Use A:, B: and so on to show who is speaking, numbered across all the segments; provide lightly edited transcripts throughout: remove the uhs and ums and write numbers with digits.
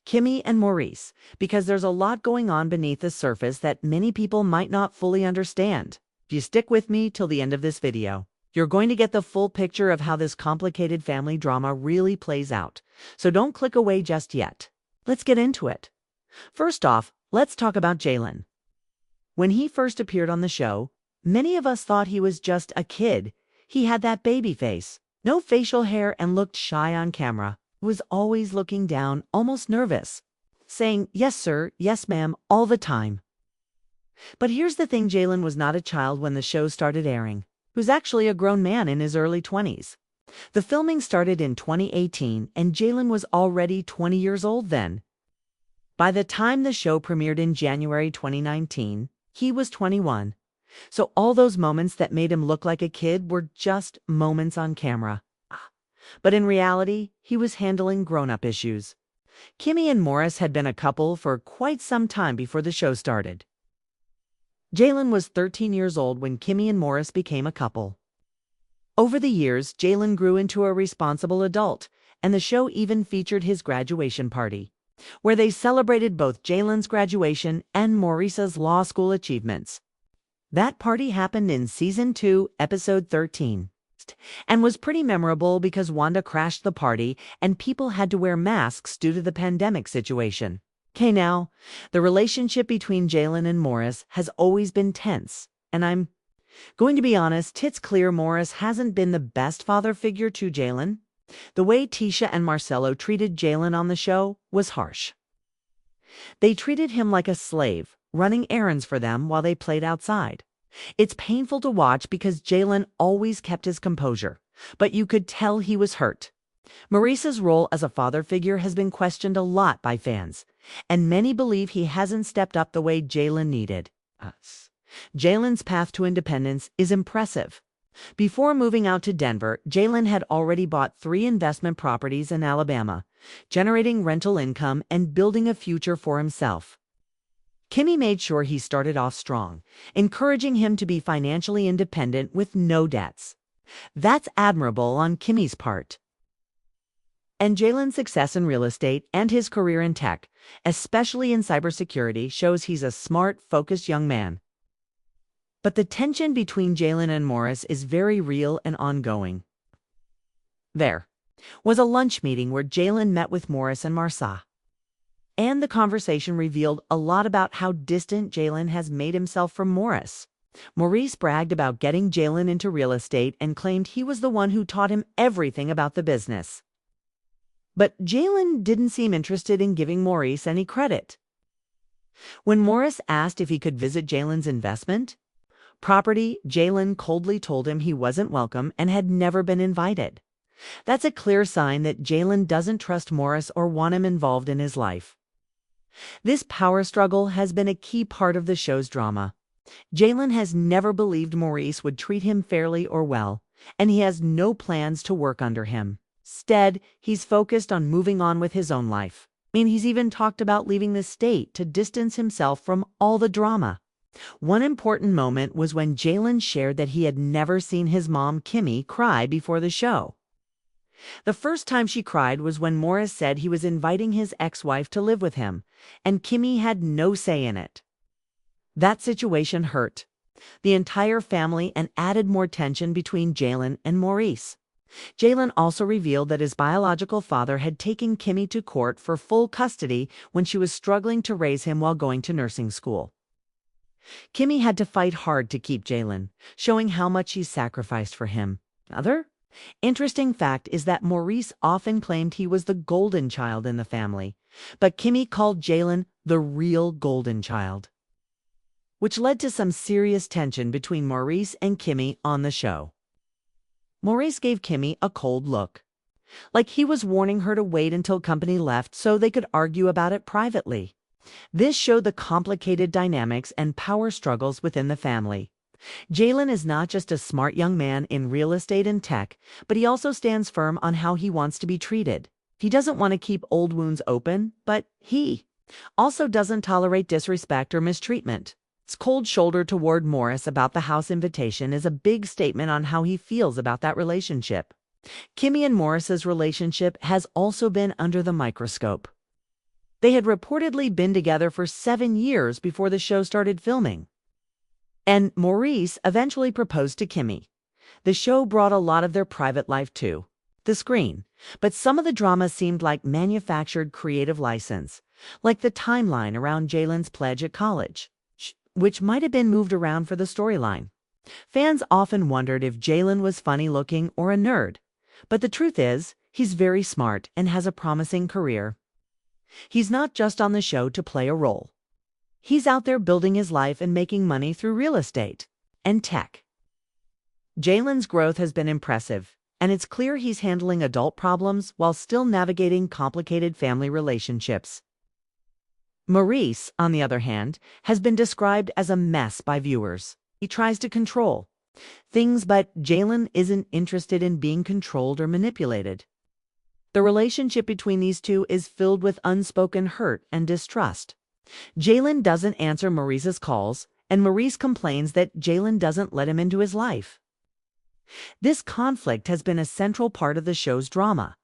A: Kimmy and Maurice, because there's a lot going on beneath the surface that many people might not fully understand. If you stick with me till the end of this video, you're going to get the full picture of how this complicated family drama really plays out. So don't click away just yet. Let's get into it. First off, let's talk about Jalen. When he first appeared on the show, many of us thought he was just a kid. He had that baby face, no facial hair, and looked shy on camera. He was always looking down, almost nervous, saying, "Yes, sir, yes, ma'am," all the time. But here's the thing, Jalen was not a child when the show started airing. He was actually a grown man in his early 20s. The filming started in 2018, and Jalen was already 20 years old then. By the time the show premiered in January 2019, he was 21. So all those moments that made him look like a kid were just moments on camera. But in reality, he was handling grown-up issues. Kimmy and Morris had been a couple for quite some time before the show started. Jalen was 13 years old when Kimmy and Morris became a couple. Over the years, Jalen grew into a responsible adult, and the show even featured his graduation party, where they celebrated both Jalen's graduation and Maurice's law school achievements. That party happened in Season 2, Episode 13, and was pretty memorable because Wanda crashed the party and people had to wear masks due to the pandemic situation. Okay, now, the relationship between Jalen and Morris has always been tense, and I'm going to be honest, it's clear Morris hasn't been the best father figure to Jalen. The way Tisha and Marcelo treated Jalen on the show was harsh. They treated him like a slave, running errands for them while they played outside. It's painful to watch because Jalen always kept his composure, but you could tell he was hurt. Maurice's role as a father figure has been questioned a lot by fans, and many believe he hasn't stepped up the way Jalen needed. Jalen's path to independence is impressive. Before moving out to Denver, Jalen had already bought 3 investment properties in Alabama, generating rental income and building a future for himself. Kimmy made sure he started off strong, encouraging him to be financially independent with no debts. That's admirable on Kimmy's part. And Jalen's success in real estate and his career in tech, especially in cybersecurity, shows he's a smart, focused young man. But the tension between Jalen and Morris is very real and ongoing. There was a lunch meeting where Jalen met with Morris and Marsa. And the conversation revealed a lot about how distant Jalen has made himself from Morris. Maurice bragged about getting Jalen into real estate and claimed he was the one who taught him everything about the business. But Jalen didn't seem interested in giving Maurice any credit. When Morris asked if he could visit Jalen's investment property, Jalen coldly told him he wasn't welcome and had never been invited. That's a clear sign that Jalen doesn't trust Morris or want him involved in his life. This power struggle has been a key part of the show's drama. Jalen has never believed Maurice would treat him fairly or well, and he has no plans to work under him. Instead, he's focused on moving on with his own life. He's even talked about leaving the state to distance himself from all the drama. One important moment was when Jalen shared that he had never seen his mom, Kimmy, cry before the show. The first time she cried was when Morris said he was inviting his ex-wife to live with him, and Kimmy had no say in it. That situation hurt the entire family and added more tension between Jalen and Maurice. Jalen also revealed that his biological father had taken Kimmy to court for full custody when she was struggling to raise him while going to nursing school. Kimmy had to fight hard to keep Jalen, showing how much she sacrificed for him. Another interesting fact is that Maurice often claimed he was the golden child in the family, but Kimmy called Jalen the real golden child, which led to some serious tension between Maurice and Kimmy on the show. Maurice gave Kimmy a cold look, like he was warning her to wait until company left so they could argue about it privately. This showed the complicated dynamics and power struggles within the family. Jalen is not just a smart young man in real estate and tech, but he also stands firm on how he wants to be treated. He doesn't want to keep old wounds open, but he also doesn't tolerate disrespect or mistreatment. His cold shoulder toward Morris about the house invitation is a big statement on how he feels about that relationship. Kimmy and Morris's relationship has also been under the microscope. They had reportedly been together for 7 years before the show started filming. And Maurice eventually proposed to Kimmy. The show brought a lot of their private life to the screen, but some of the drama seemed like manufactured creative license, like the timeline around Jalen's pledge at college, which might have been moved around for the storyline. Fans often wondered if Jalen was funny-looking or a nerd, but the truth is, he's very smart and has a promising career. He's not just on the show to play a role. He's out there building his life and making money through real estate and tech. Jalen's growth has been impressive, and it's clear he's handling adult problems while still navigating complicated family relationships. Maurice, on the other hand, has been described as a mess by viewers. He tries to control things, but Jalen isn't interested in being controlled or manipulated. The relationship between these two is filled with unspoken hurt and distrust. Jalen doesn't answer Maurice's calls, and Maurice complains that Jalen doesn't let him into his life. This conflict has been a central part of the show's drama.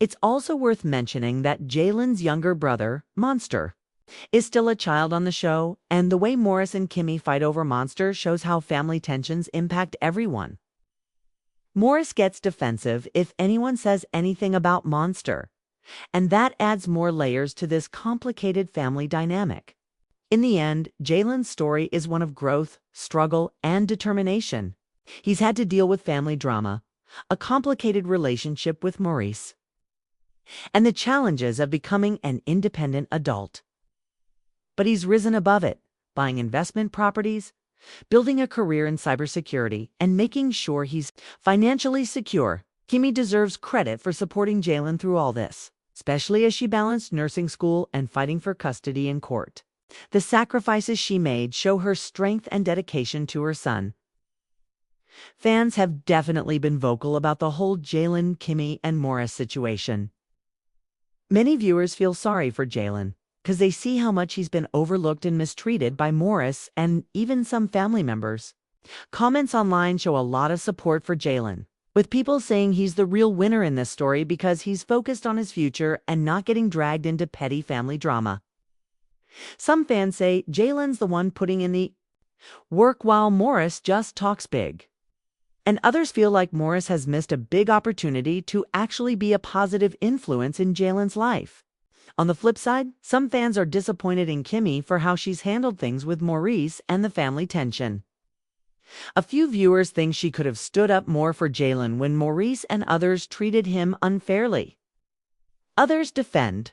A: It's also worth mentioning that Jalen's younger brother, Monster, is still a child on the show, and the way Morris and Kimmy fight over Monster shows how family tensions impact everyone. Morris gets defensive if anyone says anything about Monster, and that adds more layers to this complicated family dynamic. In the end, Jalen's story is one of growth, struggle, and determination. He's had to deal with family drama, a complicated relationship with Maurice, and the challenges of becoming an independent adult. But he's risen above it, buying investment properties, building a career in cybersecurity, and making sure he's financially secure. Kimmy deserves credit for supporting Jalen through all this, especially as she balanced nursing school and fighting for custody in court. The sacrifices she made show her strength and dedication to her son. Fans have definitely been vocal about the whole Jalen, Kimmy, and Morris situation. Many viewers feel sorry for Jalen because they see how much he's been overlooked and mistreated by Morris and even some family members. Comments online show a lot of support for Jalen, with people saying he's the real winner in this story because he's focused on his future and not getting dragged into petty family drama. Some fans say Jalen's the one putting in the work while Morris just talks big. And others feel like Morris has missed a big opportunity to actually be a positive influence in Jalen's life. On the flip side, some fans are disappointed in Kimmy for how she's handled things with Maurice and the family tension. A few viewers think she could have stood up more for Jalen when Maurice and others treated him unfairly. Others defend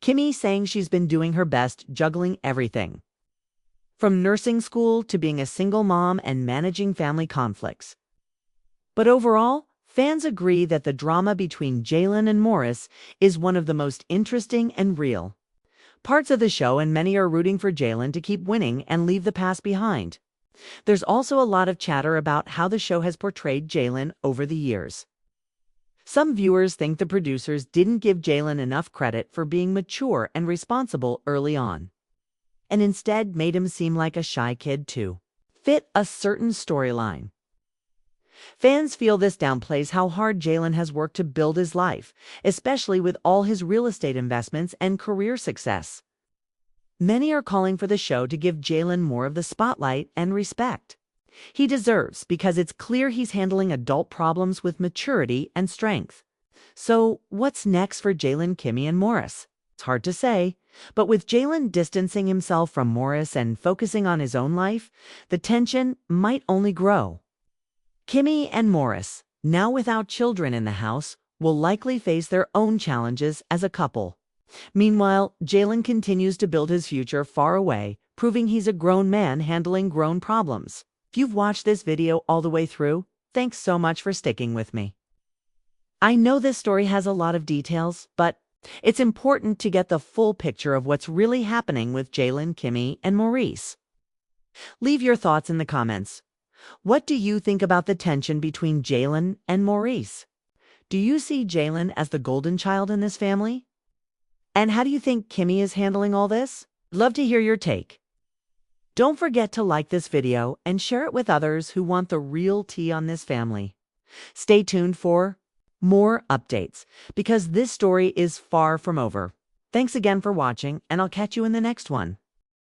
A: Kimmy, saying she's been doing her best juggling everything, from nursing school to being a single mom and managing family conflicts. But overall, fans agree that the drama between Jalen and Morris is one of the most interesting and real parts of the show, and many are rooting for Jalen to keep winning and leave the past behind. There's also a lot of chatter about how the show has portrayed Jalen over the years. Some viewers think the producers didn't give Jalen enough credit for being mature and responsible early on, and instead made him seem like a shy kid to fit a certain storyline. Fans feel this downplays how hard Jalen has worked to build his life, especially with all his real estate investments and career success. Many are calling for the show to give Jalen more of the spotlight and respect he deserves, because it's clear he's handling adult problems with maturity and strength. So, what's next for Jalen, Kimmy, and Morris? It's hard to say, but with Jalen distancing himself from Morris and focusing on his own life, the tension might only grow. Kimmy and Morris, now without children in the house, will likely face their own challenges as a couple. Meanwhile, Jalen continues to build his future far away, proving he's a grown man handling grown problems. If you've watched this video all the way through, thanks so much for sticking with me. I know this story has a lot of details, but it's important to get the full picture of what's really happening with Jalen, Kimmy, and Maurice. Leave your thoughts in the comments. What do you think about the tension between Jalen and Maurice? Do you see Jalen as the golden child in this family? And how do you think Kimmy is handling all this? I'd love to hear your take. Don't forget to like this video and share it with others who want the real tea on this family. Stay tuned for more updates, because this story is far from over. Thanks again for watching, and I'll catch you in the next one.